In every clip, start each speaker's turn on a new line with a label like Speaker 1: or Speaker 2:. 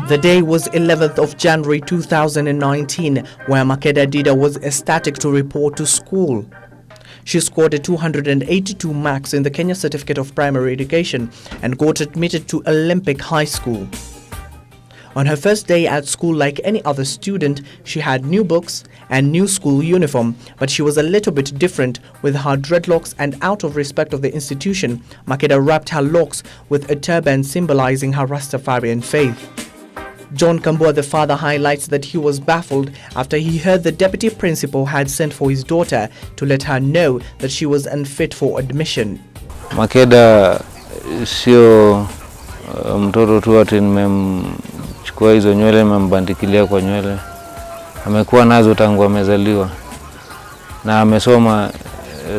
Speaker 1: The day was 11th of January 2019, where Makeda Dida was ecstatic to report to school. She scored a 282 marks in the Kenya Certificate of Primary Education and got admitted to Olympic High School. On her first day at school, like any other student, she had new books and new school uniform, but she was a little bit different with her dreadlocks, and out of respect of the institution, Makeda wrapped her locks with a turban symbolizing her Rastafarian faith. John Kambua, the father, highlights that he was baffled after he heard the deputy principal had sent for his daughter to let her know that she was unfit for admission.
Speaker 2: Makeda sio mtoto tu ati nimemchukua hizo nywele nimembandikilia kwa nywele. Amekuwa nazo tangu amezaliwa na amesoma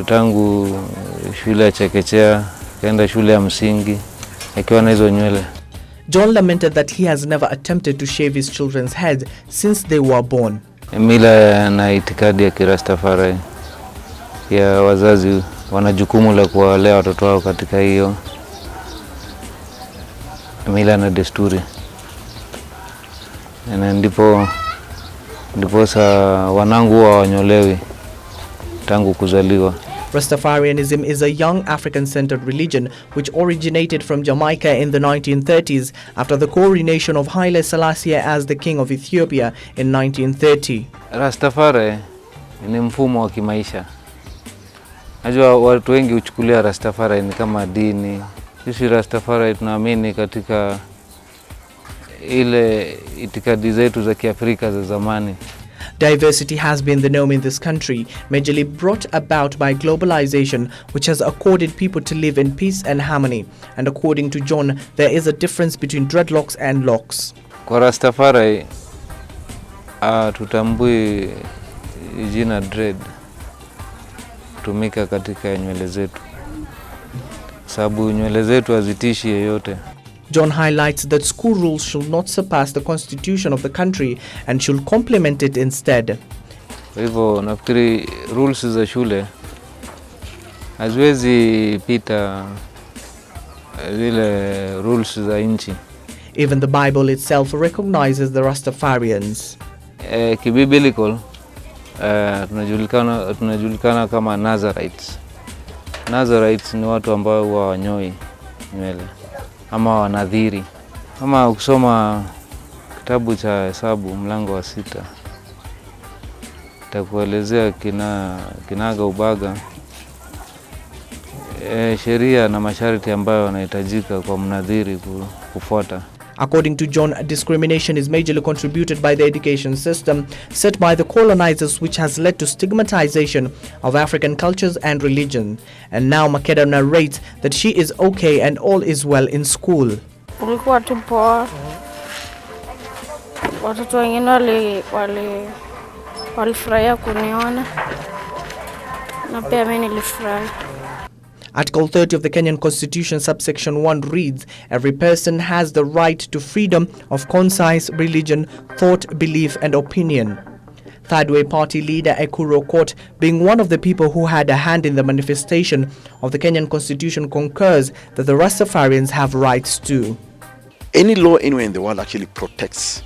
Speaker 2: tangu shule ya chekechea, kaenda shule ya msingi akiwa na hizo nywele.
Speaker 1: John lamented that he has never attempted to shave his children's heads since they were born.
Speaker 2: Mila na itikadi ya Kirastafari ya wazazi wana jukumu la kuwalea watoto wao katika hiyo mila na desturi. Na ndipo sa wanangu wa wanyolewi tangu kuzaliwa.
Speaker 1: Rastafarianism is a young African-centered religion which originated from Jamaica in the 1930s after the coronation of Haile Selassie as the king of Ethiopia in 1930.
Speaker 2: Rastafari ni mfumo wa kimaisha. Najua watu wengi huchukulia Rastafari ni kama dini. Sisi Rastafari tunaamini katika ile itikadi zetu za Kiafrika za zamani.
Speaker 1: Diversity has been the norm in this country, majorly brought about by globalization, which has accorded people to live in peace and harmony. And according to John, there is a difference between dreadlocks and locks.
Speaker 2: Kwa Rastafari, tutambui jina dread tumika katika nywele zetu, sababu nywele zetu hazitishi yeyote.
Speaker 1: John highlights that school rules should not surpass the constitution of the country and should complement it instead.
Speaker 2: Kwa hivyo nafikiri rules za shule haziwezi pita zile rules za nchi.
Speaker 1: Even the Bible itself recognizes the Rastafarians.
Speaker 2: Kibiblical tunajulikana kama Nazarites. Nazarites ni watu ambao huwa wanyoi nywele ama wanadhiri. Kama ukisoma kitabu cha Hesabu mlango wa 6 itakuelezea kinaga ubaga sheria na masharti ambayo yanahitajika kwa mnadhiri kufuata.
Speaker 1: According to John, discrimination is majorly contributed by the education system set by the colonizers, which has led to stigmatization of African cultures and religion. And now Makeda narrates that she is okay and all is well in school.
Speaker 3: Ulikuwa tu poa. Watoto wengine walifurahia kuniona na pia mimi nilifurahi.
Speaker 1: Article 30 of the Kenyan Constitution subsection 1 reads, "Every person has the right to freedom of conscience, religion, thought, belief and opinion." Third Way Party leader Ekuro Court, being one of the people who had a hand in the manifestation of the Kenyan Constitution, concurs that the Rastafarians have rights too.
Speaker 4: Any law anywhere in the world actually protects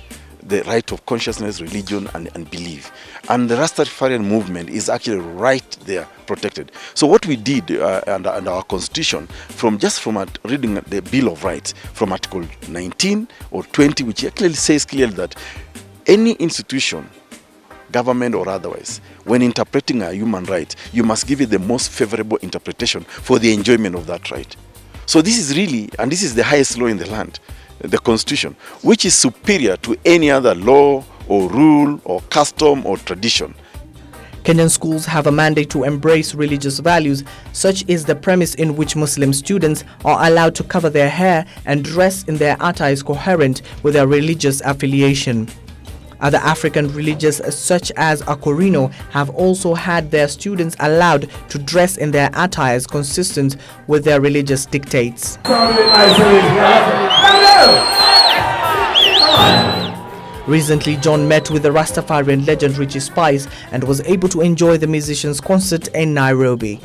Speaker 4: the right of consciousness, religion and belief. And the Rastafarian movement is actually right there protected. So what we did under our constitution, from reading the Bill of Rights, from Article 19 or 20, which actually says clearly that any institution, government or otherwise, when interpreting a human right, you must give it the most favorable interpretation for the enjoyment of that right. So this is really, and this is the highest law in the land, the Constitution, which is superior to any other law or rule or custom or tradition.
Speaker 1: Kenyan schools have a mandate to embrace religious values. Such is the premise in which Muslim students are allowed to cover their hair and dress in their attires coherent with their religious affiliation. Other African religions such as Akorino have also had their students allowed to dress in their attires consistent with their religious dictates. Recently, John met with the Rastafarian legend Richie Spice and was able to enjoy the musicians' concert in Nairobi.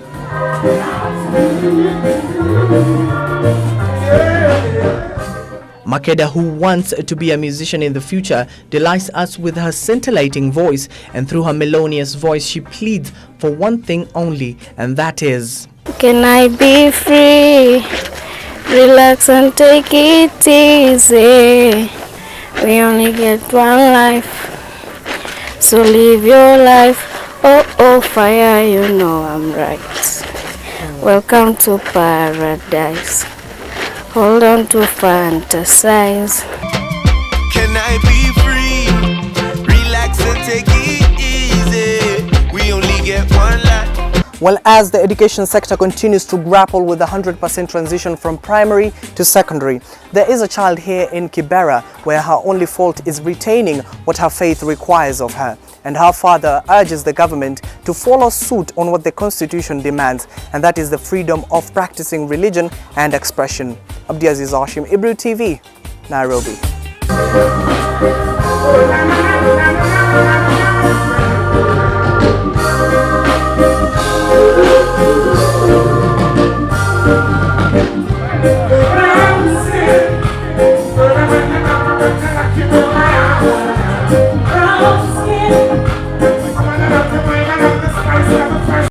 Speaker 1: Makeda, who wants to be a musician in the future, delights us with her scintillating voice, and through her melodious voice she pleads for one thing only, and that is,
Speaker 3: can I be free? Relax and take it easy. We only get one life, so live your life. Oh, oh, fire, you know I'm right. Welcome to paradise. Hold on to fantasize.
Speaker 5: Can I be free? Relax and take it easy. We only get one life.
Speaker 1: Well, as the education sector continues to grapple with the 100% transition from primary to secondary, there is a child here in Kibera where her only fault is retaining what her faith requires of her. And her father urges the government to follow suit on what the constitution demands, and that is the freedom of practicing religion and expression. Abdiaziz Hashim, Ibru TV, Nairobi.